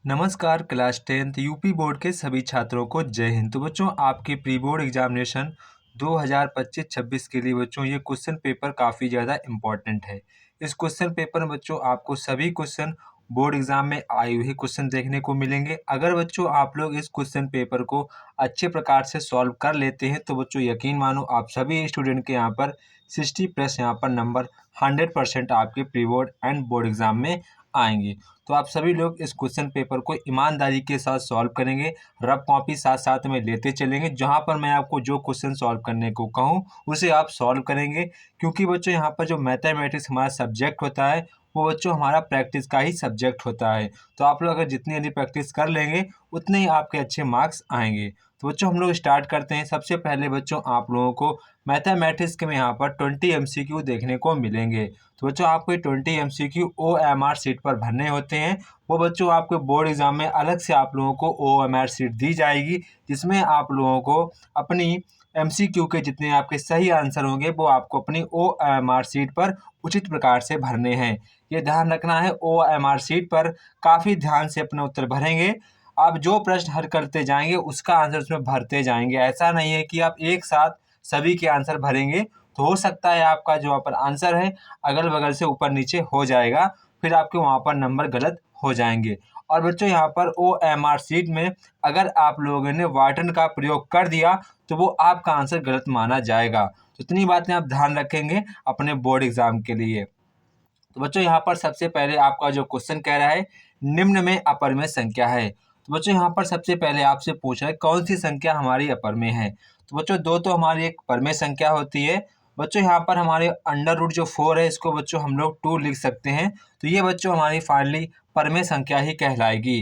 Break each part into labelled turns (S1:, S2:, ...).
S1: नमस्कार class 10th UP board के सभी छात्रों को जय हिंद। तो बच्चों आपके प्री बोर्ड एग्जामिनेशन 2025-26 के लिए बच्चों ये क्वेश्चन पेपर काफ़ी ज़्यादा इम्पोर्टेंट है। इस क्वेश्चन पेपर में बच्चों आपको सभी क्वेश्चन बोर्ड एग्जाम में आए हुए क्वेश्चन देखने को मिलेंगे। अगर बच्चों आप लोग इस क्वेश्चन पेपर को अच्छे प्रकार से सॉल्व कर लेते हैं तो बच्चों यकीन मानो आप सभी स्टूडेंट के यहाँ पर 60 प्लस यहाँ पर नंबर 100% आपके pre board and board exam में आएंगे। तो आप सभी लोग इस क्वेश्चन पेपर को ईमानदारी के साथ सॉल्व करेंगे, रफ कॉपी साथ साथ में लेते चलेंगे। जहां पर मैं आपको जो क्वेश्चन सॉल्व करने को कहूं उसे आप सॉल्व करेंगे, क्योंकि बच्चों यहां पर जो मैथमेटिक्स हमारा सब्जेक्ट होता है वो बच्चों हमारा प्रैक्टिस का ही सब्जेक्ट होता है। तो आप लोग अगर जितनी अधिक प्रैक्टिस कर लेंगे उतने ही आपके अच्छे मार्क्स आएंगे। तो बच्चों हम लोग स्टार्ट करते हैं। सबसे पहले बच्चों आप लोगों को मैथमेटिक्स के में यहाँ पर 20 MCQ देखने को मिलेंगे। तो बच्चों आपको 20 MCQ OMR शीट पर भरने होते हैं। वो बच्चों आपके बोर्ड एग्जाम में अलग से आप लोगों को OMR शीट दी जाएगी, जिसमें आप लोगों को अपनी MCQ के जितने आपके सही आंसर होंगे वो आपको अपनी OMR शीट पर उचित प्रकार से भरने हैं। ये ध्यान रखना है, OMR शीट पर काफ़ी ध्यान से अपने उत्तर भरेंगे। आप जो प्रश्न हल करते जाएंगे उसका आंसर उसमें भरते जाएंगे। ऐसा नहीं है कि आप एक साथ सभी के आंसर भरेंगे तो हो सकता है आपका जो वहाँ पर आंसर है अगल बगल से ऊपर नीचे हो जाएगा, फिर आपके वहाँ पर नंबर गलत हो जाएंगे। और बच्चों यहाँ पर OMR शीट में अगर आप लोगों ने वाटन का प्रयोग कर दिया तो वो आपका आंसर गलत माना जाएगा। तो इतनी बातें आप ध्यान रखेंगे अपने बोर्ड एग्जाम के लिए। तो बच्चों यहाँ पर सबसे पहले आपका जो क्वेश्चन कह रहा है निम्न में अपर में संख्या है। तो बच्चों यहाँ पर सबसे पहले आपसे पूछ रहा है कौन सी संख्या हमारी अपर में है। तो बच्चों दो तो हमारी एक परमेय संख्या होती है। बच्चों यहाँ पर हमारे अंडर रूट जो 4 है इसको बच्चों हम लोग 2 लिख सकते हैं। तो ये बच्चों हमारी फाइनली परमेय संख्या ही कहलाएगी।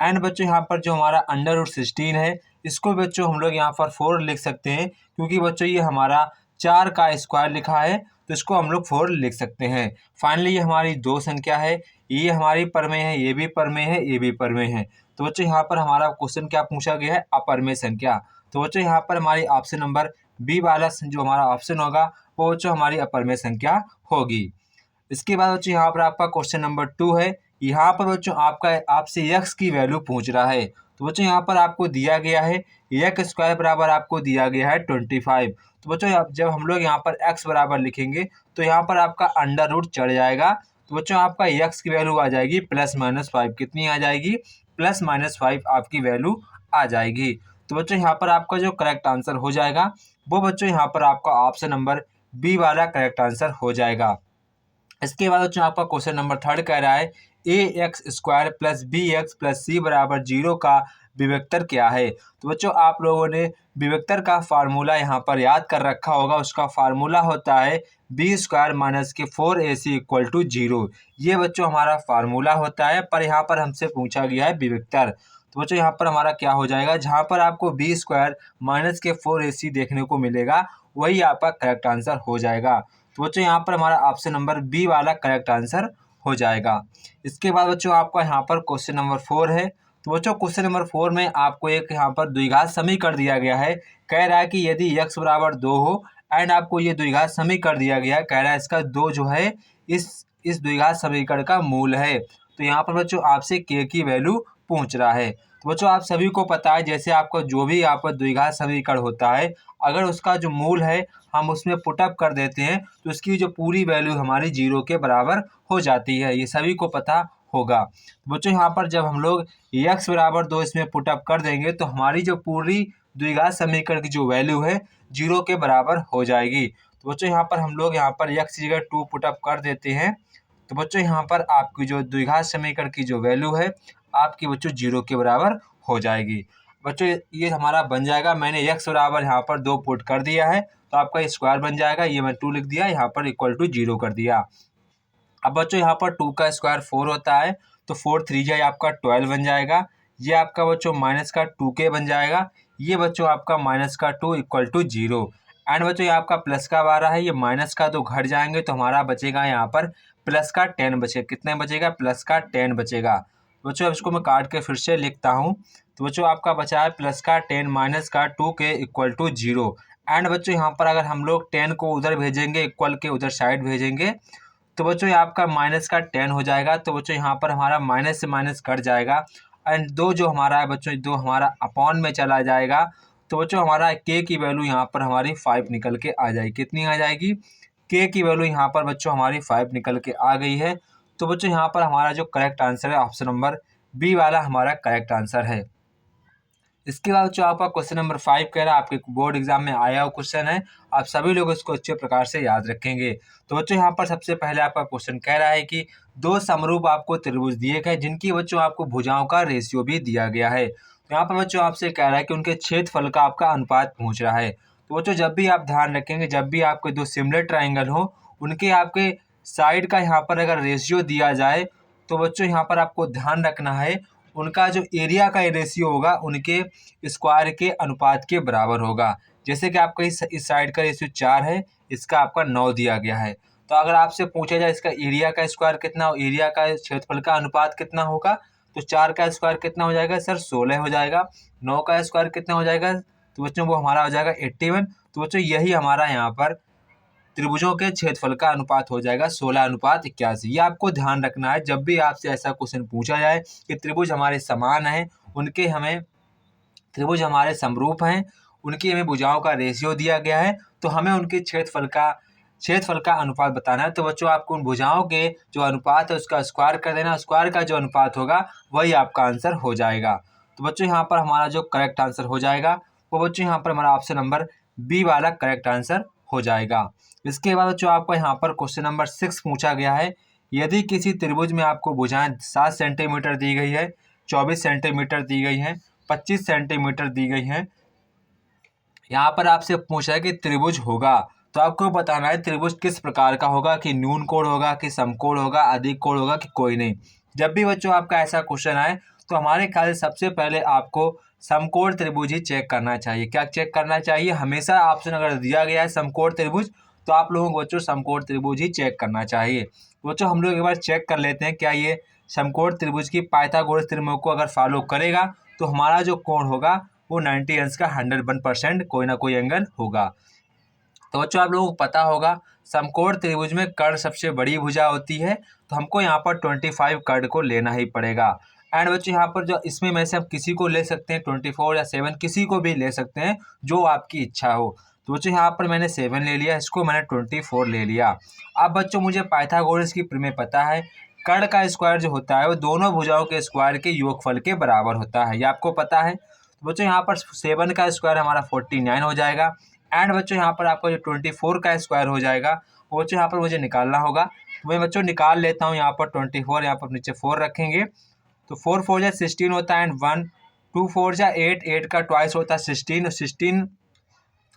S1: एंड बच्चों यहाँ पर जो हमारा अंडर रूट 16 है इसको बच्चों हम लोग यहाँ पर 4 लिख सकते हैं, क्योंकि बच्चों ये हमारा 4 का स्क्वायर लिखा है तो इसको हम लोग 4 लिख सकते हैं। फाइनली ये हमारी 2 संख्या है, ये हमारी परमेय है, ये भी परमेय है, ये भी परमेय है। तो बच्चों यहाँ पर हमारा क्वेश्चन क्या पूछा गया है, अपरमेय संख्या। तो बच्चों यहाँ पर हमारी ऑप्शन नंबर बी वाला जो हमारा ऑप्शन होगा वो बच्चों हमारी अपरमेय संख्या होगी। इसके बाद बच्चों यहाँ पर आपका क्वेश्चन नंबर 2 है। यहाँ पर बच्चों आपका आपसे x की वैल्यू पूछ रहा है। तो बच्चों यहाँ पर आपको दिया गया है x स्क्वायर बराबर आपको दिया गया है 25। तो बच्चों जब हम लोग यहाँ पर x बराबर लिखेंगे तो यहाँ पर आपका अंडर रूट चढ़ जाएगा। तो बच्चों आपका x की वैल्यू आ जाएगी +-5। कितनी आ जाएगी? +-5 आपकी वैल्यू आ जाएगी। तो बच्चों यहाँ पर आपका जो करेक्ट आंसर हो जाएगा वो बच्चों यहाँ पर आपका ऑप्शन नंबर बी वाला करेक्ट आंसर हो जाएगा। इसके बाद बच्चों आपका क्वेश्चन नंबर 3 कह रहा है ax² + bx + c बराबर 0 का विवेक्तर क्या है। तो बच्चों आप लोगों ने विवेक्तर का फार्मूला यहाँ पर याद कर रखा होगा। उसका फार्मूला होता है b² - 4ac = 0। ये बच्चों हमारा फार्मूला होता है, पर यहाँ पर हमसे पूछा गया है विवेक्तर। तो बच्चों यहाँ पर हमारा क्या हो जाएगा, जहाँ पर आपको b² - 4ac देखने को मिलेगा वही आपका करेक्ट आंसर हो जाएगा। तो बच्चों यहाँ पर हमारा ऑप्शन नंबर बी वाला करेक्ट आंसर हो जाएगा। इसके बाद बच्चों आपका यहाँ पर क्वेश्चन नंबर 4 है। तो बच्चों क्वेश्चन नंबर 4 में आपको एक यहाँ पर द्विघात समीकरण दिया गया है। कह रहा है कि यदि x बराबर 2 हो एंड आपको ये द्विघात समीकरण दिया गया है, कह रहा है इसका 2 जो है इस द्विघात समीकरण का मूल है। तो यहाँ पर बच्चों आपसे k की वैल्यू पूछ रहा है। तो बच्चों आप सभी को पता है जैसे आपका जो भी यहाँ पर द्विघात समीकरण होता है अगर उसका जो मूल है हम उसमें पुटअप कर देते हैं तो उसकी जो पूरी वैल्यू हमारी 0 के बराबर हो जाती है। ये सभी को पता होगा। बच्चों यहाँ पर जब हम लोग x बराबर 2 इसमें पुटअप कर देंगे तो हमारी जो पूरी द्विघात समीकरण की जो वैल्यू है 0 के बराबर हो जाएगी। तो बच्चों यहाँ पर हम लोग यहाँ पर x की जगह 2 पुटअप कर देते हैं। तो बच्चों यहाँ पर आपकी जो द्विघात समीकरण की जो वैल्यू है आपकी बच्चों 0 के बराबर हो जाएगी। बच्चों ये हमारा बन जाएगा, मैंने x बराबर यहाँ पर 2 पुट कर दिया है तो आपका स्क्वायर बन जाएगा। ये मैं 2 लिख दिया, यहाँ पर = 0 कर दिया। अब बच्चों यहाँ पर 2 का स्क्वायर 4 होता है तो 4 3 जाए आपका 12 बन जाएगा। ये आपका बच्चों माइनस का 2k बन जाएगा। ये बच्चों आपका माइनस का 2 = 0। एंड बच्चों ये आपका प्लस का 12 है, ये माइनस का 2 घट जाएंगे तो हमारा बचेगा यहाँ पर प्लस का 10 बचेगा। कितने बचेगा? प्लस का 10 बचेगा। बच्चों अब इसको मैं काट के फिर से लिखता हूँ। तो बच्चों आपका बचा है प्लस का 10 माइनस का 2k = 0। एंड बच्चों यहाँ पर अगर हम लोग 10 को उधर भेजेंगे, इक्वल के उधर साइड भेजेंगे तो बच्चों ये आपका माइनस का 10 हो जाएगा। तो बच्चों यहाँ पर हमारा माइनस से माइनस कट जाएगा एंड 2 जो हमारा है बच्चों, 2 हमारा अपॉन में चला जाएगा, तो बच्चों हमारा के की वैल्यू यहाँ पर हमारी 5 निकल के आ जाएगी। कितनी आ जाएगी? के की वैल्यू यहाँ पर बच्चों हमारी 5 निकल के आ गई है। तो बच्चों यहाँ पर हमारा जो करेक्ट आंसर है ऑप्शन नंबर बी वाला हमारा करेक्ट आंसर है। इसके बाद जो आपका क्वेश्चन नंबर 5 कह रहा है, आपके बोर्ड एग्जाम में आया हुआ क्वेश्चन है, आप सभी लोग इसको अच्छे प्रकार से याद रखेंगे। तो बच्चों यहाँ पर सबसे पहले आपका क्वेश्चन कह रहा है कि 2 समरूप आपको त्रिभुज दिए गए जिनकी बच्चों आपको भुजाओं का रेशियो भी दिया गया है। तो यहाँ पर बच्चों आपसे कह रहा है कि उनके क्षेत्रफल का आपका अनुपात पूछ रहा है। तो बच्चों जब भी आप ध्यान रखेंगे, जब भी आपके 2 सिमिलर ट्राइंगल हो, उनके आपके साइड का यहाँ पर अगर रेशियो दिया जाए, तो बच्चों यहाँ पर आपको ध्यान रखना है उनका जो एरिया का रेशियो होगा उनके स्क्वायर के अनुपात के बराबर होगा। जैसे कि आपका इस साइड का रेशियो 4 है, इसका आपका 9 दिया गया है। तो अगर आपसे पूछा जाए इसका एरिया का स्क्वायर कितना, एरिया का क्षेत्रफल का अनुपात कितना होगा, तो 4 का स्क्वायर कितना हो जाएगा सर? 16 हो जाएगा। 9 का स्क्वायर कितना हो जाएगा? तो बच्चों वो हमारा हो जाएगा 81। तो बच्चों यही हमारा यहाँ पर त्रिभुजों के क्षेत्रफल का अनुपात हो जाएगा 16:81। ये आपको ध्यान रखना है जब भी आपसे ऐसा क्वेश्चन पूछा जाए कि त्रिभुज हमारे समान हैं, उनके हमें त्रिभुज हमारे समरूप हैं, उनकी हमें भुजाओं का रेशियो दिया गया है, तो हमें उनके क्षेत्रफल का अनुपात बताना है। तो बच्चों आपको उन भुजाओं के जो अनुपात है उसका स्क्वायर कर देना, स्क्वायर का जो अनुपात होगा वही आपका आंसर हो जाएगा। तो बच्चों यहाँ पर हमारा जो करेक्ट आंसर हो जाएगा वो बच्चों यहाँ पर हमारा ऑप्शन नंबर बी वाला करेक्ट आंसर हो जाएगा। इसके बाद बच्चों आपको यहाँ पर क्वेश्चन नंबर 6 पूछा गया है। यदि किसी त्रिभुज में आपको भुजाएं 7 सेंटीमीटर दी गई है, 24 सेंटीमीटर दी गई हैं, 25 सेंटीमीटर दी गई हैं, यहाँ पर आपसे पूछा है कि त्रिभुज होगा, तो आपको बताना है त्रिभुज किस प्रकार का होगा, कि न्यून कोण होगा, कि समकोण होगा, अधिक कोण होगा, कि कोई नहीं। जब भी बच्चों आपका ऐसा क्वेश्चन आए तो हमारे ख्याल से सबसे पहले आपको समकोण त्रिभुज ही चेक करना चाहिए। क्या चेक करना चाहिए? हमेशा ऑप्शन अगर दिया गया है समकोण त्रिभुज, तो आप लोगों को बच्चों समकोण त्रिभुज ही चेक करना चाहिए। बच्चों हम लोग एक बार चेक कर लेते हैं क्या ये समकोण त्रिभुज की पाइथागोरस त्रिभुज को अगर फॉलो करेगा तो हमारा जो कोण होगा वो 90 अंश का 101% कोई ना कोई एंगल होगा। तो बच्चों आप लोगों को पता होगा समकोण त्रिभुज में कर्ण सबसे बड़ी भुजा होती है, तो हमको यहाँ पर 25 कर्ण को लेना ही पड़ेगा। एंड बच्चों यहाँ पर जो इसमें में से आप किसी को ले सकते हैं, 24 या 7 किसी को भी ले सकते हैं जो आपकी इच्छा हो। तो बच्चों यहाँ पर मैंने 7 ले लिया, इसको मैंने 24 ले लिया। अब बच्चों मुझे पाइथागोरस की प्रमेय पता है, कर्ण का स्क्वायर जो होता है वो दोनों भुजाओं के स्क्वायर के योगफल के बराबर होता है, ये आपको पता है। तो बच्चों यहाँ पर 7 का स्क्वायर हमारा 49 हो जाएगा। एंड बच्चों यहाँ पर आपका जो 24 का स्क्वायर हो जाएगा वो बच्चों यहाँ पर मुझे निकालना होगा। तो मैं बच्चों निकाल लेता हूँ। यहाँ पर 24, यहाँ पर नीचे 4 रखेंगे, तो 4 4 जा 16 होता है, एंड 1 2 4 जा 8 8 का ट्वाइस होता है 16 16,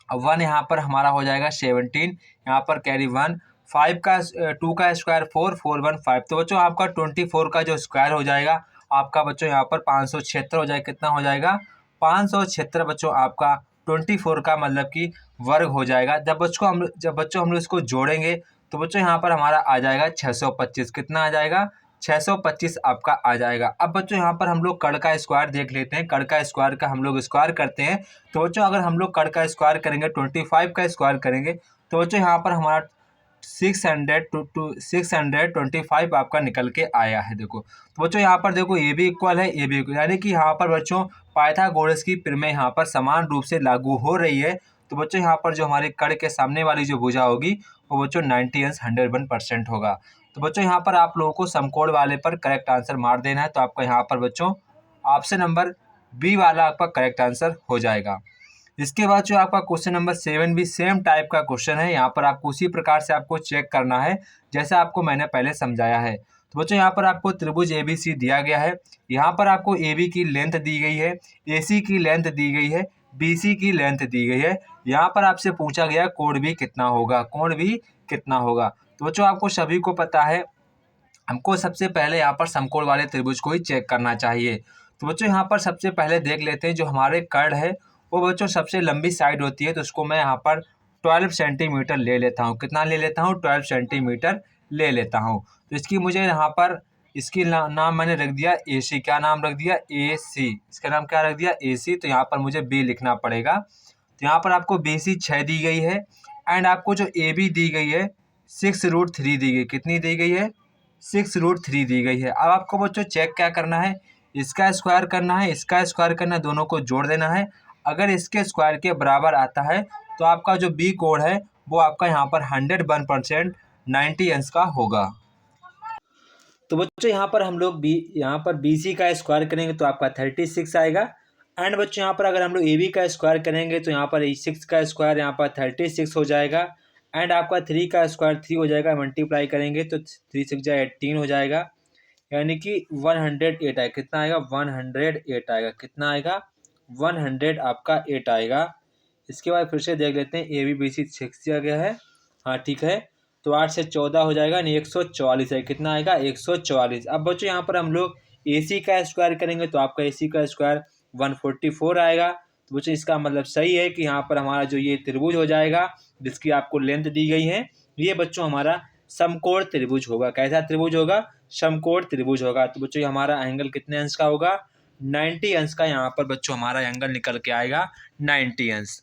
S1: 1 यहाँ पर हमारा हो जाएगा 17, यहाँ पर कैरी 1, 5 का 2 का स्क्वायर 4 4 1 5। तो बच्चों आपका 24 का जो स्क्वायर हो जाएगा आपका बच्चों यहाँ पर 576 हो जाएगा। कितना हो जाएगा? 576 बच्चों आपका 24 का मतलब कि वर्ग हो जाएगा। जब बच्चों हम लोग इसको जोड़ेंगे तो बच्चों यहाँ पर हमारा आ जाएगा 625। कितना आ जाएगा? 625 आपका आ जाएगा। अब बच्चों यहाँ पर हम लोग कर्ण का स्क्वायर देख लेते हैं। कर्ण का स्क्वायर का हम लोग स्क्वायर करते हैं, तो बच्चों अगर हम लोग कर्ण का स्क्वायर करेंगे 25 का स्क्वायर करेंगे तो बच्चों यहाँ पर हमारा 625 आपका निकल के आया है। देखो तो बच्चों यहाँ पर देखो ये भी इक्वल है, ये भी इक्वल, यानी कि यहाँ पर बच्चों पाइथागोरस की प्रमेय यहाँ पर समान रूप से लागू हो रही है। तो बच्चों यहाँ पर जो हमारे कर्ण के सामने वाली जो भुजा होगी वो बच्चों 90 अंश 101% होगा। तो बच्चों यहाँ पर आप लोगों को समकोण वाले पर करेक्ट आंसर मार देना है। तो आपका यहाँ पर बच्चों ऑप्शन नंबर बी वाला आपका करेक्ट आंसर हो जाएगा। इसके बाद जो आपका क्वेश्चन नंबर 7 भी सेम टाइप का क्वेश्चन है। यहाँ पर आपको उसी प्रकार से आपको चेक करना है जैसा आपको मैंने पहले समझाया है। तो बच्चों यहाँ पर आपको त्रिभुज ABC दिया गया है। यहाँ पर आपको AB की लेंथ दी गई है, AC की लेंथ दी गई है, BC की लेंथ दी गई है। यहाँ पर आपसे पूछा गया कोण भी कितना होगा, कोण भी कितना होगा। तो बच्चों आपको सभी को पता है हमको सबसे पहले यहाँ पर समकोण वाले त्रिभुज को ही चेक करना चाहिए। तो बच्चों यहाँ पर सबसे पहले देख लेते हैं जो हमारे कर्ण है वो बच्चों सबसे लंबी साइड होती है, तो उसको मैं यहाँ पर 12 सेंटीमीटर ले लेता हूँ। कितना ले लेता हूँ? 12 सेंटीमीटर ले लेता हूँ। तो इसकी मुझे यहाँ पर इसकी नाम मैंने रख दिया AC। क्या नाम रख दिया? AC। इसका नाम क्या रख दिया? AC। तो यहाँ पर मुझे B लिखना पड़ेगा। तो यहाँ पर आपको BC 6 दी गई है, एंड आपको जो AB दी गई है 6√3 दी गई। कितनी दी गई है? 6√3 दी गई है। अब आपको बच्चों चेक क्या करना है, इसका स्क्वायर करना है, इसका स्क्वायर करना है, दोनों को जोड़ देना है। अगर इसके स्क्वायर के बराबर आता है तो आपका जो बी कोड है वो आपका यहाँ पर 101% 90 अंश का होगा। तो बच्चों यहाँ पर हम लोग यहाँ पर बी सी का स्क्वायर करेंगे तो आपका 36 आएगा। एंड बच्चों यहाँ पर अगर हम लोग ए बी का स्क्वायर करेंगे तो यहाँ पर 6 का स्क्वायर यहाँ पर 36 हो जाएगा। एंड आपका 3 का स्क्वायर 3 हो जाएगा, मल्टीप्लाई करेंगे तो 3 6 जा 18 हो जाएगा, यानी कि 108 आएगा। कितना आएगा? 108 आएगा। कितना आएगा? 100 आपका 8 आएगा। इसके बाद फिर से देख लेते हैं, ए बी बी सी 6 दिया गया है, हाँ ठीक है। तो 8 से 14 हो जाएगा, नहीं 144 है। कितना आएगा? 144। अब बच्चों यहाँ पर हम लोग ए सी का स्क्वायर करेंगे तो आपका ए सी का स्क्वायर 144 आएगा। तो बच्चों इसका मतलब सही है कि यहाँ पर हमारा जो ये त्रिभुज हो जाएगा जिसकी आपको लेंथ दी गई है, ये बच्चों हमारा समकोण त्रिभुज होगा। कैसा त्रिभुज होगा? समकोण त्रिभुज होगा। तो बच्चों हमारा एंगल कितने अंश का होगा? 90 अंश का यहाँ पर बच्चों हमारा एंगल निकल के आएगा, 90 अंश।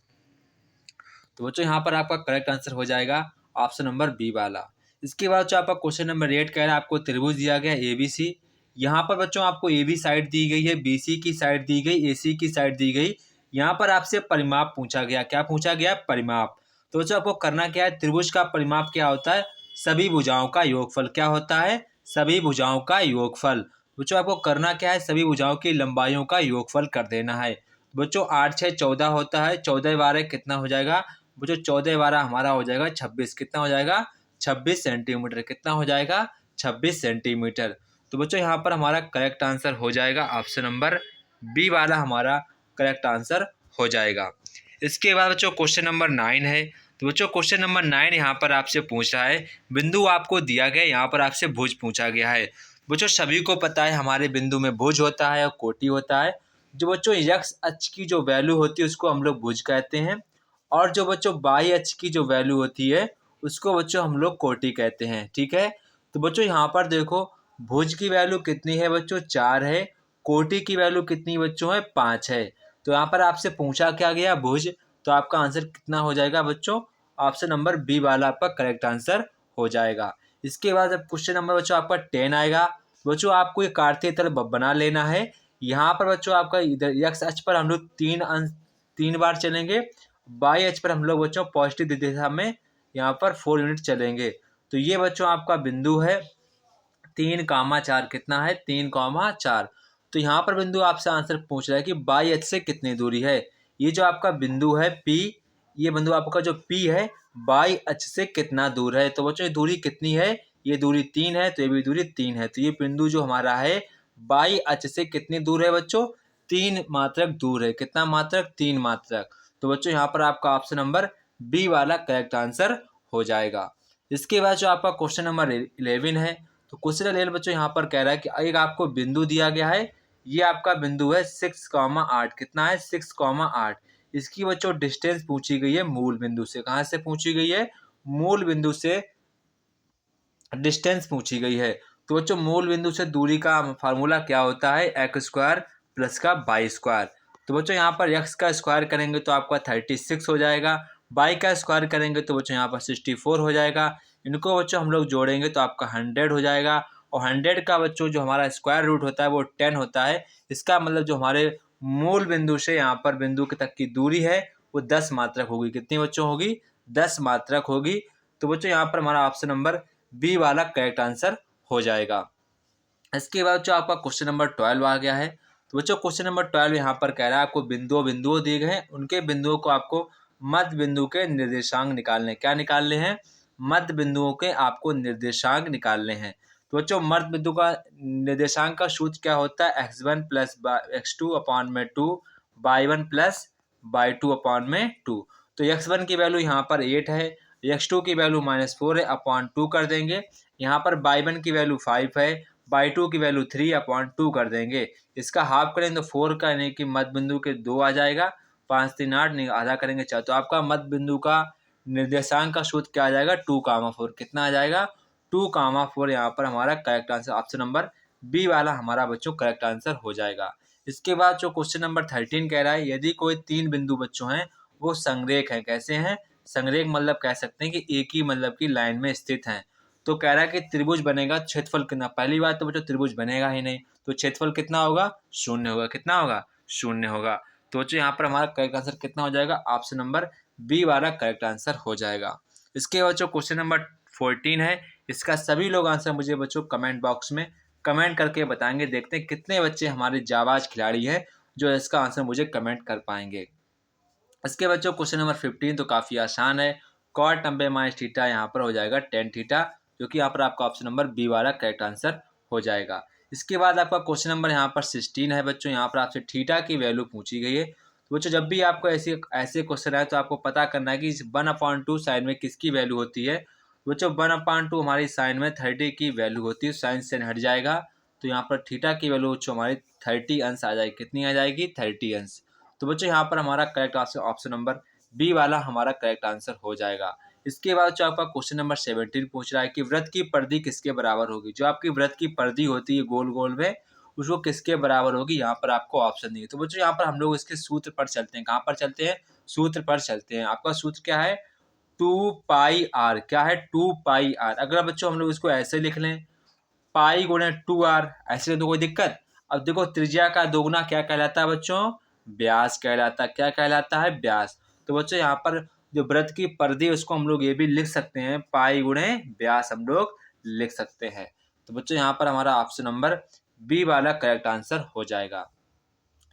S1: तो बच्चों यहाँ पर आपका करेक्ट आंसर हो जाएगा ऑप्शन नंबर बी वाला। इसके बाद जो आपका क्वेश्चन नंबर 8 कह रहा है, आपको त्रिभुज दिया गया ए बी सी। यहाँ पर बच्चों आपको ए बी साइड दी गई है, बी सी की साइड दी गई, ए सी की साइड दी गई। यहाँ पर आपसे परिमाप पूछा गया। क्या पूछा गया? परिमाप। तो बच्चों आपको करना क्या है? त्रिभुज का परिमाप क्या होता है? सभी भुजाओं का योगफल। क्या होता है? सभी भुजाओं का योगफल। बच्चों आपको करना क्या है? सभी भुजाओं की लंबाइयों का योगफल कर देना है। बच्चों 8 6 14 होता है, 14 12 कितना हो जाएगा? बच्चों 14 12 हमारा हो जाएगा 26। कितना हो जाएगा? 26 सेंटीमीटर। कितना हो जाएगा? 26 सेंटीमीटर। तो बच्चों यहाँ पर हमारा करेक्ट आंसर हो जाएगा ऑप्शन नंबर बी वाला, हमारा करेक्ट आंसर हो जाएगा। इसके बाद बच्चों क्वेश्चन नंबर 9 है। तो बच्चों क्वेश्चन नंबर 9 यहाँ पर आपसे पूछ रहा है, बिंदु आपको दिया गया, यहाँ पर आपसे भुज पूछा गया है। बच्चों सभी को पता है हमारे बिंदु में भुज होता है और कोटि होता है। जो बच्चों एक्स अक्ष की जो वैल्यू होती है उसको हम लोग भुज कहते हैं, और जो बच्चों बाई अक्ष की जो वैल्यू होती है उसको बच्चों हम लोग कोटि कहते हैं। ठीक है। तो बच्चों यहाँ पर देखो, भुज की वैल्यू कितनी है बच्चों? 4 है। कोटि की वैल्यू कितनी बच्चों है? 5 है। तो यहाँ पर आपसे पूछा क्या गया? भुज। तो आपका आंसर कितना हो जाएगा बच्चों? ऑप्शन नंबर बी वाला आपका करेक्ट आंसर हो जाएगा। इसके बाद अब क्वेश्चन नंबर बच्चों आपका 10 आएगा। बच्चों आपको एक कार्तीय तल बना लेना है। यहाँ पर बच्चों आपका इधर एक्स अक्ष पर हम लोग 3 बार चलेंगे, बाई अक्ष पर हम लोग बच्चों पॉजिटिव दिशा में यहाँ पर 4 यूनिट चलेंगे। तो ये बच्चों आपका बिंदु है 3,4। कितना है? 3,4। तो यहाँ पर बिंदु आपसे आंसर पूछ रहा है कि बाई अक्ष से कितनी दूरी है। ये जो आपका बिंदु है पी, ये बिंदु आपका जो पी है बाई अक्ष से कितना दूर है। तो बच्चों ये दूरी कितनी है? ये दूरी 3 है, तो ये भी दूरी 3 है। तो ये बिंदु जो हमारा है बाई अक्ष से कितनी दूर है बच्चों? 3 मात्रक दूर है। कितना मात्रक? 3 मात्रक। तो बच्चों यहाँ पर आपका ऑप्शन नंबर बी वाला करेक्ट आंसर हो जाएगा। इसके बाद जो आपका क्वेश्चन नंबर 11 है। तो क्वेश्चन 11 बच्चों यहाँ पर कह रहा है कि एक आपको बिंदु दिया गया है, ये आपका बिंदु है 6,8। कितना है? 6,8। इसकी बच्चों डिस्टेंस पूछी गई है मूल बिंदु से। कहाँ से पूछी गई है? मूल बिंदु से डिस्टेंस पूछी गई है। तो बच्चों मूल बिंदु से दूरी का फार्मूला क्या होता है? एक्स स्क्वायर प्लस का बाई स्क्वायर। तो बच्चों यहाँ पर एक्स का स्क्वायर करेंगे तो आपका 36 हो जाएगा, बाई का स्क्वायर करेंगे तो बच्चों यहाँ पर 64 हो जाएगा। इनको बच्चों हम लोग जोड़ेंगे तो आपका 100 हो जाएगा, और 100 का बच्चों जो हमारा स्क्वायर रूट होता है वो 10 होता है। इसका मतलब जो हमारे मूल बिंदु से यहाँ पर बिंदु तक की दूरी है वो 10 मात्रक होगी। कितनी बच्चों होगी? 10 मात्रक होगी। तो बच्चों यहाँ पर हमारा ऑप्शन नंबर बी वाला करेक्ट आंसर हो जाएगा। इसके बाद जो आपका क्वेश्चन नंबर 12 आ गया है। तो बच्चों क्वेश्चन नंबर 12 यहाँ पर कह रहा है आपको बिंदुओं दिए गए हैं, उनके बिंदुओं को आपको मध्य बिंदु के निर्देशांक निकालने। क्या निकालने हैं? मध्य बिंदुओं के आपको निर्देशांक निकालने हैं। तो बच्चों मध्य बिंदु का निर्देशांक का सूत्र क्या होता है? x1 प्लस x2 अपॉन में 2, y1 प्लस y2 अपॉन में 2। तो x1 की वैल्यू यहाँ पर 8 है, x2 की वैल्यू -4 है, अपॉन 2 कर देंगे। यहाँ पर y1 की वैल्यू 5 है, y2 की वैल्यू 3/2 कर देंगे। इसका हाफ करेंगे तो 4 का यानी कि मध्य बिंदु के 2 आ जाएगा, 5 3 8 आधा करेंगे 4। तो आपका मध्य बिंदु का निर्देशांक का सूत्र क्या आ जाएगा? 2,4। कितना आ जाएगा? 2,4 यहाँ पर हमारा correct answer option number B वाला हमारा बच्चों करेक्ट आंसर हो जाएगा। इसके बाद जो क्वेश्चन नंबर 13 कह रहा है, यदि कोई 3 बिंदु बच्चों हैं वो संरेख हैं। कैसे हैं? संरेख मतलब कह सकते हैं कि एक ही मतलब की लाइन में स्थित हैं। तो कह रहा है कि त्रिभुज बनेगा, क्षेत्रफल कितना? पहली बात तो बच्चों त्रिभुज बनेगा ही नहीं, तो क्षेत्रफल कितना होगा, 0 होगा। कितना होगा, 0 होगा। तो बच्चों यहाँ पर हमारा करेक्ट आंसर कितना हो जाएगा, ऑप्शन नंबर बी वाला करेक्ट आंसर हो जाएगा। इसके बच्चों क्वेश्चन नंबर 14 है। इसका सभी लोग आंसर मुझे बच्चों कमेंट बॉक्स में कमेंट करके बताएंगे। देखते हैं कितने बच्चे हमारे जाबाज खिलाड़ी हैं जो इसका आंसर मुझे कमेंट कर पाएंगे। इसके बच्चों क्वेश्चन नंबर 15 तो काफ़ी आसान है। कॉट 90 माइनस थीटा यहाँ पर हो जाएगा टेन थीटा, जो कि यहाँ पर आपका ऑप्शन नंबर बी वाला करेक्ट आंसर हो जाएगा। इसके बाद आपका क्वेश्चन नंबर यहाँ पर 16 है बच्चों। यहाँ पर आपसे थीटा की वैल्यू पूछी गई है। तो बच्चों जब भी आपको ऐसे क्वेश्चन आए तो आपको पता करना है कि 1/2 साइन में किसकी वैल्यू होती है। बच्चों 1/2 हमारी साइन में 30 की वैल्यू होती है, साइन से हट जाएगा तो यहाँ पर थीटा की वैल्यू बच्चों हमारी 30 अंश आ जाएगी। कितनी आ जाएगी, 30 अंश। तो बच्चों यहाँ पर हमारा correct answer option number B वाला हमारा करेक्ट आंसर हो जाएगा। इसके बाद जो आपका क्वेश्चन नंबर 17 पूछ रहा है कि वृत्त की परिधि किसके बराबर होगी। जो आपकी वृत्त की परिधि होती है गोल गोल में, उसको किसके बराबर होगी, यहाँ पर आपको ऑप्शन नहीं है। तो बच्चों यहाँ पर हम लोग इसके सूत्र पर चलते हैं। कहाँ पर चलते हैं, सूत्र पर चलते हैं। आपका सूत्र क्या है, 2πr। क्या है, 2πr। अगर बच्चों हम लोग इसको ऐसे लिख लें, पाई गुणे 2r, ऐसे तो कोई दिक्कत। अब देखो त्रिज्या का दोगुना क्या कहलाता है बच्चों, व्यास कहलाता है। क्या कहलाता है, व्यास। तो बच्चों यहाँ पर जो वृत्त की परिधि उसको हम लोग ये भी लिख सकते हैं, पाई गुणे व्यास हम लोग लिख सकते हैं। तो बच्चों यहाँ पर हमारा ऑप्शन नंबर बी वाला करेक्ट आंसर हो जाएगा।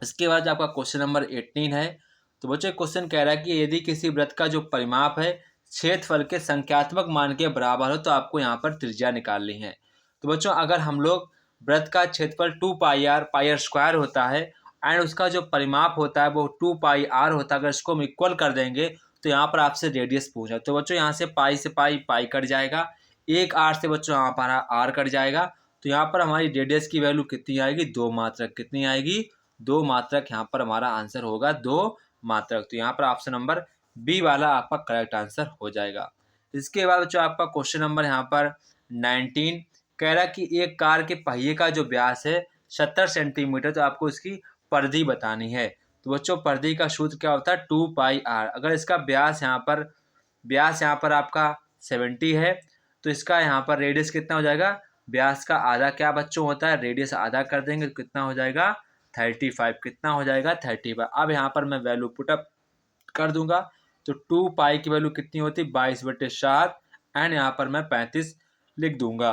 S1: इसके बाद आपका क्वेश्चन नंबर 18 है। तो बच्चों क्वेश्चन कह रहा है कि यदि किसी वृत्त का जो परिमाप है क्षेत्रफल के संख्यात्मक मान के बराबर हो तो आपको यहाँ पर त्रिज्या निकालनी है। तो बच्चों अगर हम लोग वृत्त का क्षेत्रफल 2πr, पाई स्क्वायर होता है, एंड उसका जो परिमाप होता है वो 2πr होता है, अगर इसको हम इक्वल कर देंगे तो यहाँ पर आपसे रेडियस पूछा। तो बच्चों यहाँ से पाई से पाई कट जाएगा, एक आर से बच्चों यहाँ पर आर कट जाएगा। तो यहाँ पर हमारी रेडियस की वैल्यू कितनी आएगी, 2 मात्रक। कितनी आएगी, 2 मात्रक। यहाँ पर हमारा आंसर होगा 2 मात्रक। तो यहाँ पर ऑप्शन नंबर बी वाला आपका करेक्ट आंसर हो जाएगा। इसके बाद बच्चों आपका क्वेश्चन नंबर यहाँ पर 19 कह रहा है कि एक कार के पहिए का जो व्यास है 70 सेंटीमीटर, तो आपको इसकी परिधि बतानी है। तो बच्चों परिधि का सूत्र क्या होता है, 2πr। अगर इसका व्यास यहाँ पर आपका 70 है तो इसका यहाँ पर रेडियस कितना हो जाएगा, व्यास का आधा क्या बच्चों होता है, रेडियस आधा कर देंगे तो कितना हो जाएगा, 35। कितना हो जाएगा, 35। अब यहाँ पर मैं वैल्यू पुटअप कर दूंगा तो 2π की वैल्यू कितनी होती है, 22/7, एंड यहाँ पर मैं 35 लिख दूंगा।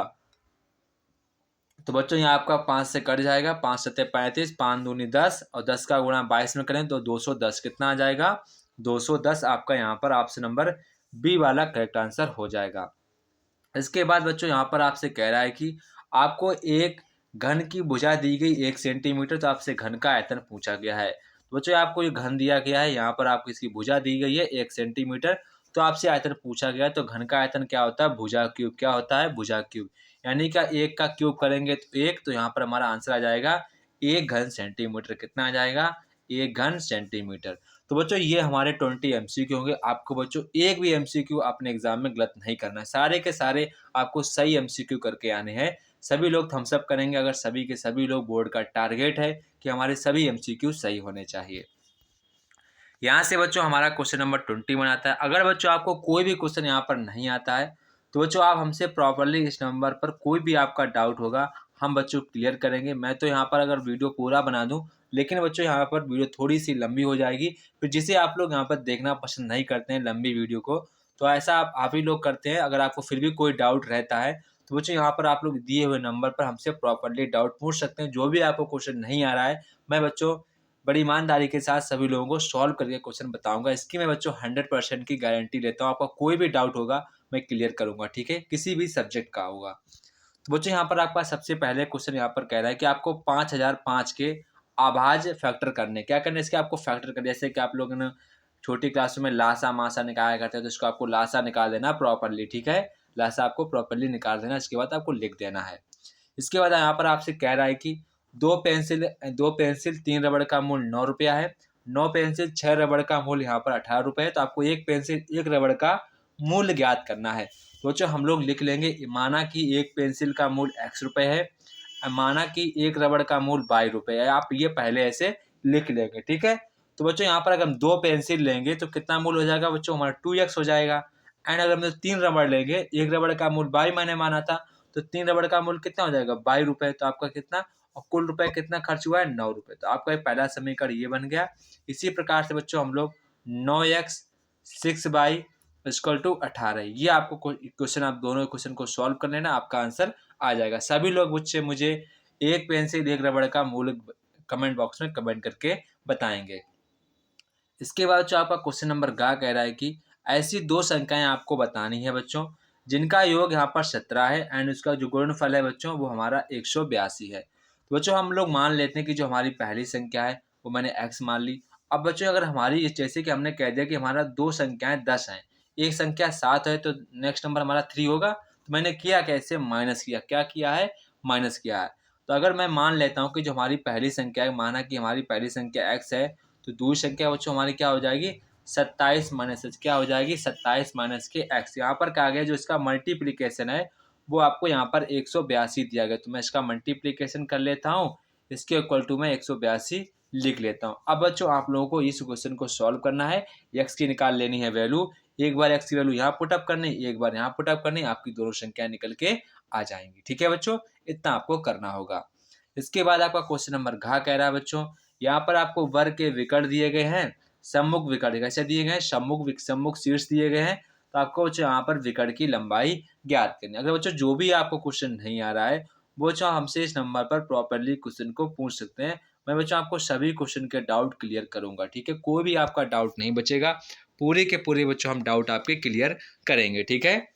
S1: तो बच्चों यहाँ आपका 5 से कट जाएगा, 5 सत्ते 35, 5 दूनी 10 और 10 का गुणा 22 में करें तो 210। कितना आ जाएगा, 210 आपका यहाँ पर ऑप्शन नंबर बी वाला करेक्ट आंसर हो जाएगा। इसके बाद बच्चों यहाँ पर आपसे कह रहा है कि आपको एक घन की भुजा दी गई 1 सेंटीमीटर, तो आपसे घन का आयतन पूछा गया है। तो बच्चों आपको ये घन दिया गया है, यहाँ पर आपको इसकी भुजा दी गई है 1 सेंटीमीटर, तो आपसे आयतन पूछा गया है। तो घन का आयतन क्या होता है, भुजा क्यूब। क्या होता है, भुजा क्यूब। यानी कि 1 का क्यूब करेंगे तो 1, तो यहाँ पर हमारा आंसर आ जाएगा 1 घन सेंटीमीटर। कितना आ जाएगा, 1 घन सेंटीमीटर। तो बच्चों ये हमारे 20 MCQ होंगे। आपको बच्चों एक भी MCQ अपने एग्जाम में गलत नहीं करना है, सारे के सारे आपको सही MCQ करके आने हैं। सभी लोग थम्स अप करेंगे अगर सभी के सभी लोग, बोर्ड का टारगेट है कि हमारे सभी MCQ सही होने चाहिए। यहाँ से बच्चों हमारा क्वेश्चन नंबर 20 बनाता है। अगर बच्चों आपको कोई भी क्वेश्चन यहाँ पर नहीं आता है तो बच्चों आप हमसे प्रॉपरली इस नंबर पर कोई भी आपका डाउट होगा हम बच्चों क्लियर करेंगे। मैं तो यहाँ पर अगर वीडियो पूरा बना दूँ, लेकिन बच्चों यहाँ पर वीडियो थोड़ी सी लंबी हो जाएगी, फिर जिसे आप लोग यहाँ पर देखना पसंद नहीं करते हैं लंबी वीडियो को, तो ऐसा आप ही लोग करते हैं। अगर आपको फिर भी कोई डाउट रहता है तो बच्चों यहाँ पर आप लोग दिए हुए नंबर पर हमसे प्रॉपरली डाउट पूछ सकते हैं। जो भी आपको क्वेश्चन नहीं आ रहा है मैं बच्चों बड़ी ईमानदारी के साथ सभी लोगों को सॉल्व करके क्वेश्चन बताऊंगा। इसकी मैं बच्चों 100% की गारंटी लेता हूँ। आपका कोई भी डाउट होगा मैं क्लियर करूंगा, ठीक है, किसी भी सब्जेक्ट का होगा। तो बच्चों यहाँ पर आपका सबसे पहले क्वेश्चन यहाँ पर कह रहा है कि आपको 5005 के अभाज्य फैक्टर करने। क्या करना है, इसके आपको फैक्टर करने। जैसे कि आप लोगों ने छोटी क्लासों में लासा मासा निकाला करते हैं, तो इसको आपको लासा निकाल देना प्रॉपरली, ठीक है, लासा आपको प्रॉपरली निकाल देना। इसके बाद आपको लिख देना है। इसके बाद यहाँ पर आपसे कह रहा है कि 2 पेंसिल 3 रबड़ का मूल्य 9 रुपया है, 9 पेंसिल 6 रबड़ का मूल्य यहाँ पर 18 रुपये है। तो आपको 1 पेंसिल 1 रबड़ का मूल्य ज्ञात करना है। तो बच्चों हम लोग लिख लेंगे, माना कि 1 पेंसिल का मूल्य x रुपये है, माना कि 1 रबड़ का मूल्य ₹22 है। आप ये पहले ऐसे लिख लेंगे, ठीक है। तो बच्चों यहाँ पर अगर हम 2 पेंसिल लेंगे तो कितना मूल्य हो जाएगा बच्चों, हमारा 2x हो जाएगा। एंड अगर हम 3 रबड़ लेंगे, 1 रबड़ का मूल्य 22 मैंने माना था, तो 3 रबड़ का मूल्य कितना हो जाएगा, ₹22। तो आपका कितना और कुल रुपए कितना खर्च हुआ है 9 रुपए। तो आपका एक पहला समीकरण ये बन गया। इसी प्रकार से बच्चों हम लोग 9x 6y इक्वल टू 18, ये आपको क्वेश्चन, आप दोनों क्वेश्चन को सॉल्व कर लेना, आपका आंसर आ जाएगा। सभी लोग मुझे एक पेंसिल एक रबड़ का मूल कमेंट बॉक्स में कमेंट करके बताएंगे। इसके बाद जो आपका क्वेश्चन नंबर गा कह रहा है कि ऐसी दो संख्याएं आपको बतानी है बच्चों जिनका योग यहाँ पर 17 है एंड उसका जो गुणनफल है बच्चों वो हमारा 182 है। तो बच्चों हम लोग मान लेते हैं कि जो हमारी पहली संख्या है वो मैंने x मान ली। अब बच्चों अगर हमारी, जैसे कि हमने कह दिया कि हमारा दो संख्याएं 10 हैं, एक संख्या 7 है, तो नेक्स्ट नंबर हमारा 3 होगा। तो मैंने किया कैसे, माइनस किया। क्या किया है, माइनस किया है। तो अगर मैं मान लेता हूँ कि जो हमारी पहली संख्या है, माना कि हमारी पहली संख्या x है, तो दूसरी संख्या बच्चों हमारी क्या हो जाएगी, 27 माइनस क्या हो जाएगी, 27 माइनस के x। यहाँ पर क्या गया, जो इसका मल्टीप्लीकेशन है वो आपको यहाँ पर 182 दिया गया। तो मैं इसका मल्टीप्लीकेशन कर लेता हूँ, इसके इक्वल टू में 182 लिख लेता हूँ। अब बच्चों आप लोगों को इस क्वेश्चन को सॉल्व करना है, x की निकाल लेनी है वैल्यू। एक बार x की वैल्यू यहाँ पुटअप करनी, एक बार यहाँ पुटअप करनी, आपकी दोनों संख्या निकल के आ जाएंगी। ठीक है बच्चों, इतना आपको करना होगा। इसके बाद आपका क्वेश्चन नंबर घ कह रहा है बच्चों, यहाँ पर आपको वर्ग के विकर्ण दिए गए हैं, सम्मुख विकर्ण कैसे दिए गए हैं, सम्मुख शीर्ष दिए गए हैं। तो आपको बच्चों यहाँ पर विकर्ण की लंबाई ज्ञात करनी है। अगर बच्चों जो भी आपको क्वेश्चन नहीं आ रहा है वो बच्चों हमसे इस नंबर पर प्रॉपरली क्वेश्चन को पूछ सकते हैं। मैं बच्चों आपको सभी क्वेश्चन के डाउट क्लियर करूंगा। ठीक है, कोई भी आपका डाउट नहीं बचेगा, पूरे के पूरे बच्चों हम डाउट आपके क्लियर करेंगे। ठीक है,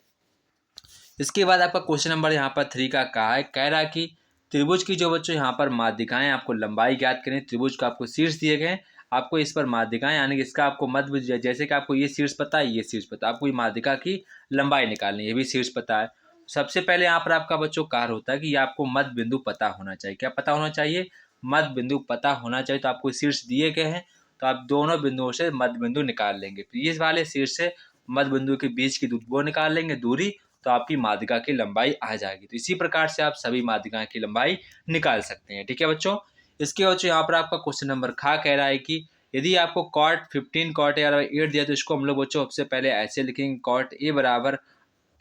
S1: इसके बाद आपका क्वेश्चन नंबर यहाँ पर 3 का कहा है, कह रहा है कि त्रिभुज की जो बच्चों यहाँ पर माध्यिकाएं, आपको लंबाई ज्ञात करें। त्रिभुज को आपको शीर्ष दिए गए, आपको इस पर माध्यिकाएं, यानी कि इसका आपको मध्य, जैसे कि आपको ये शीर्ष पता है, ये शीर्ष पता है, आपको ये माध्यिका की लंबाई निकालनी है, ये भी शीर्ष पता है। सबसे पहले यहाँ पर आपका बच्चों कार्य होता है कि आपको मध्य बिंदु पता होना चाहिए। क्या पता होना चाहिए, मध्य बिंदु पता होना चाहिए। तो आपको शीर्ष दिए गए हैं, तो आप दोनों बिंदुओं से मध्य बिंदु निकाल लेंगे। फिर इस वाले शीर्ष से मध्य बिंदु के बीच की वो निकाल लेंगे दूरी, तो आपकी माध्यिका की लंबाई आ जाएगी। तो इसी प्रकार से आप सभी माध्यिका की लंबाई निकाल सकते हैं। ठीक है बच्चों, इसके बच्चों यहाँ पर आपका क्वेश्चन नंबर खा कह रहा है कि यदि आपको कॉट 15 कॉट ए 8 दिया, तो इसको हम लोग बच्चों सबसे पहले ऐसे लिखेंगे, कॉट ए बराबर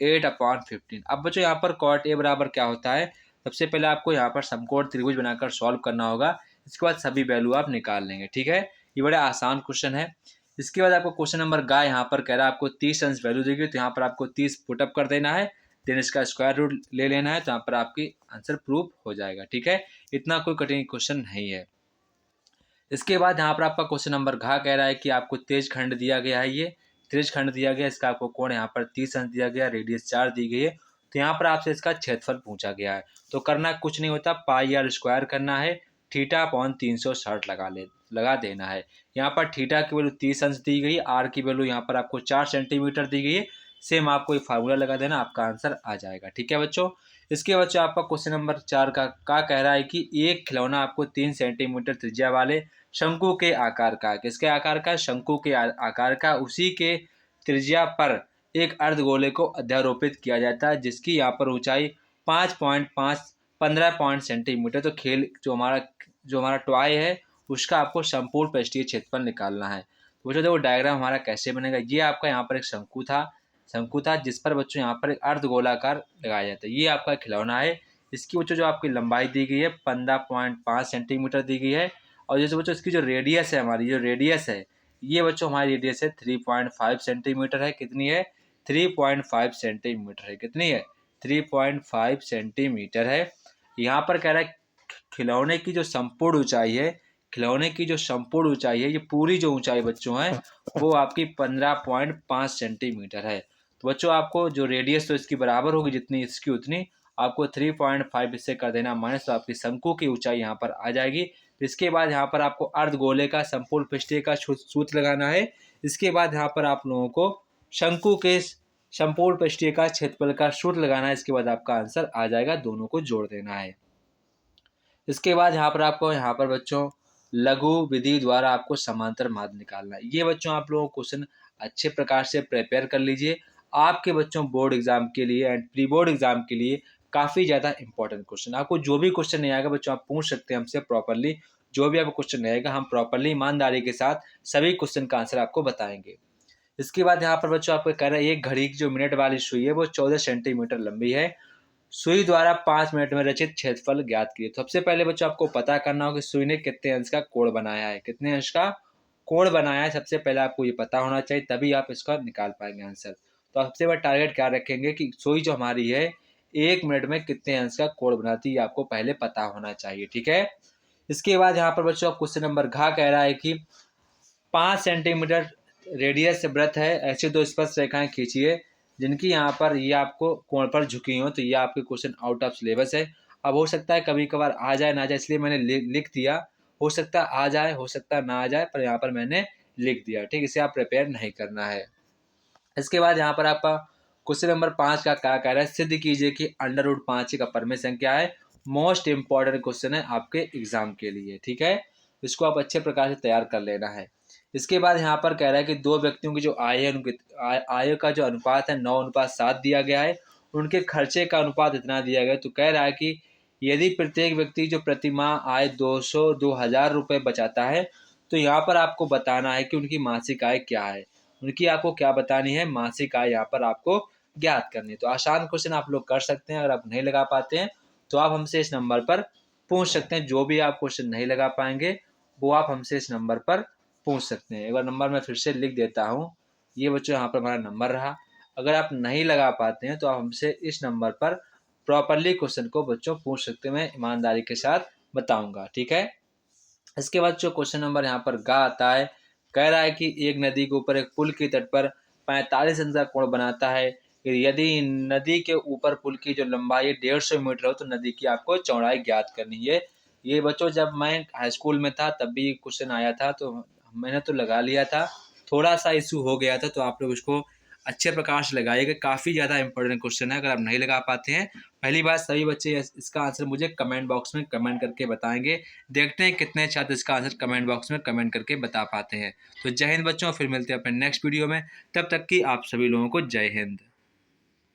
S1: 8/15। अब बच्चों यहाँ पर कॉट ए बराबर क्या होता है, सबसे पहले आपको यहाँ पर समकोण त्रिभुज बनाकर सॉल्व करना होगा। इसके बाद सभी वैल्यू आप निकाल लेंगे। ठीक है, ये बड़ा आसान क्वेश्चन है। इसके बाद आपको क्वेश्चन नंबर गा यहाँ पर कह रहा है आपको 30 अंश वैल्यू देगी, तो यहाँ पर आपको 30 पुटअप कर देना है, देन इसका स्क्वायर रूट ले लेना है, तो यहाँ पर आपकी आंसर प्रूफ हो जाएगा। ठीक है, इतना कोई कठिन क्वेश्चन नहीं है। इसके बाद यहाँ पर आपका क्वेश्चन नंबर घ कह रहा है कि आपको तेज खंड दिया गया है, ये तेज खंड दिया गया, इसका आपको कोण यहाँ पर 30 अंश दिया गया, रेडियस 4 दी गई है। तो यहाँ पर आपसे इसका क्षेत्रफल पूछा गया है। तो करना कुछ नहीं होता, पाई आर स्क्वायर करना है, θ/360 लगा देना है। यहाँ पर थीटा की वैल्यू 30 अंश दी गई, आर की वैल्यू यहाँ पर आपको 4 सेंटीमीटर दी गई है। सेम आपको एक फार्मूला लगा देना, आपका आंसर आ जाएगा। ठीक है बच्चों, इसके बच्चों आपका क्वेश्चन नंबर 4 का कह रहा है कि एक खिलौना आपको 3 सेंटीमीटर त्रिज्या वाले शंकु के आकार का, किसके आकार का, शंकु के आकार का, उसी के त्रिज्या पर एक अर्धगोले को अध्यारोपित किया जाता है जिसकी यहाँ पर ऊंचाई 15 सेंटीमीटर। तो खेल जो हमारा टॉय है उसका आपको संपूर्ण पृष्ठीय क्षेत्रफल निकालना है। तो बच्चों देखो डायग्राम हमारा कैसे बनेगा, ये आपका यहाँ पर एक शंकु था जिस पर बच्चों यहाँ पर एक अर्धगोलाकार लगाया जाता है। ये आपका खिलौना है, इसकी बच्चों जो आपकी लंबाई दी गई है 15.5 सेंटीमीटर दी गई है। और जैसे बच्चों इसकी जो रेडियस है, हमारी जो रेडियस है, ये बच्चों हमारी रेडियस है 3.5 सेंटीमीटर है। कितनी है, 3.5 सेंटीमीटर है। कितनी है, 3.5 सेंटीमीटर है। यहाँ पर कह रहा है खिलौने की जो संपूर्ण ऊंचाई है, ये पूरी जो ऊंचाई बच्चों है वो आपकी 15.5 सेंटीमीटर है। तो बच्चों आपको जो रेडियस तो इसकी बराबर होगी जितनी इसकी उतनी, आपको 3.5 इससे कर देना माइनस, तो आपकी शंकु की ऊंचाई यहाँ पर आ जाएगी। इसके बाद यहाँ पर आपको अर्धगोले का संपूर्ण पृष्ठीय का सूत्र लगाना है। इसके बाद यहाँ पर आप लोगों को शंकु के संपूर्ण पृष्ठीय का क्षेत्रफल का सूत्र लगाना है। इसके बाद आपका आंसर आ जाएगा, दोनों को जोड़ देना है। इसके बाद यहाँ पर आपको बच्चों लघु विधि द्वारा आपको समांतर माध्य निकालना है। ये बच्चों आप लोगों को क्वेश्चन अच्छे प्रकार से प्रिपेयर कर लीजिए, आपके बच्चों बोर्ड एग्जाम के लिए एंड प्री बोर्ड एग्जाम के लिए काफ़ी ज़्यादा इंपॉर्टेंट क्वेश्चन। आपको जो भी क्वेश्चन नहीं आएगा बच्चों आप पूछ सकते हैं हमसे प्रॉपरली, जो भी आपको क्वेश्चन नहीं आएगा हम प्रॉपरली ईमानदारी के साथ सभी क्वेश्चन का आंसर आपको बताएंगे। इसके बाद यहाँ पर बच्चों आपको कह रहा है एक घड़ी की जो मिनट वाली सुई है वो 14 सेंटीमीटर लंबी है सुई द्वारा 5 मिनट में रचित क्षेत्रफल ज्ञात कीजिए। तो सबसे पहले बच्चों आपको पता करना होगा कि सुई ने कितने अंश का कोण बनाया है, कितने अंश का कोण बनाया है, सबसे पहले आपको ये पता होना चाहिए, तभी आप इसका निकाल पाएंगे आंसर। तो सबसे बड़ा टारगेट क्या रखेंगे कि सुई जो हमारी है 1 मिनट में कितने अंश का कोण बनाती है, ये आपको पहले पता होना चाहिए, ठीक है। इसके बाद यहाँ पर बच्चों क्वेश्चन नंबर घ कह रहा है कि 5 सेंटीमीटर रेडियस से वृत्त है, ऐसी 2 स्पर्श रेखाएं खींचिए जिनकी यहाँ पर ये आपको कोण पर झुकी हो। तो ये आपके क्वेश्चन आउट ऑफ सिलेबस है। अब हो सकता है कभी कभार आ जाए ना जाए, इसलिए मैंने लिख दिया। हो सकता है आ जाए, हो सकता है ना आ जाए, पर यहाँ पर मैंने लिख दिया, ठीक। इसे आप प्रिपेयर नहीं करना है। इसके बाद यहाँ पर आपका क्वेश्चन नंबर 5 का क्या कह रहा है, सिद्ध कीजिए कि √5 एक अपरमेय संख्या है। मोस्ट इंपॉर्टेंट क्वेश्चन है आपके एग्जाम के लिए, ठीक है। इसको आप अच्छे प्रकार से तैयार कर लेना है। इसके बाद यहाँ पर कह रहा है कि 2 व्यक्तियों की जो आय है, उनकी आय का जो अनुपात है 9:7 दिया गया है, उनके खर्चे का अनुपात इतना दिया गया है। तो कह रहा है कि यदि प्रत्येक व्यक्ति जो प्रति माह आय 2,000 रुपये बचाता है, तो यहाँ पर आपको बताना है कि उनकी मासिक आय क्या है। उनकी आपको क्या बतानी है, मासिक आय यहाँ पर आपको ज्ञात करनी है। तो आसान क्वेश्चन आप लोग कर सकते हैं। अगर आप नहीं लगा पाते हैं तो आप हमसे इस नंबर पर पूछ सकते हैं। जो भी आप क्वेश्चन नहीं लगा पाएंगे वो आप हमसे इस नंबर पर पूछ सकते हैं। एक बार नंबर मैं फिर से लिख देता हूँ। ये बच्चों यहाँ पर हमारा नंबर रहा। अगर आप नहीं लगा पाते हैं तो आप हमसे इस नंबर पर प्रॉपरली क्वेश्चन को बच्चों पूछ सकते हैं। मैं ईमानदारी के साथ बताऊँगा, ठीक है। इसके बाद जो क्वेश्चन नंबर यहाँ पर ग आता है, कह रहा है कि एक नदी के ऊपर एक पुल के तट पर 45 अंश का कोण बनाता है। यदि नदी के ऊपर पुल की जो लंबाई 150 मीटर हो तो नदी की आपको चौड़ाई ज्ञात करनी है। ये बच्चों जब मैं हाई स्कूल में था तब भी क्वेश्चन आया था, तो मैंने तो लगा लिया था। थोड़ा सा इशू हो गया था, तो आप लोग इसको अच्छे प्रकार से लगाइएगा। काफ़ी ज़्यादा इंपॉर्टेंट क्वेश्चन है। अगर आप नहीं लगा पाते हैं, पहली बात सभी बच्चे इसका आंसर मुझे कमेंट बॉक्स में कमेंट करके बताएंगे। देखते हैं कितने छात्र इसका आंसर कमेंट बॉक्स में कमेंट करके बता पाते हैं। तो जय हिंद बच्चों, फिर मिलते हैं अपने नेक्स्ट वीडियो में। तब तक की आप सभी लोगों को जय हिंद।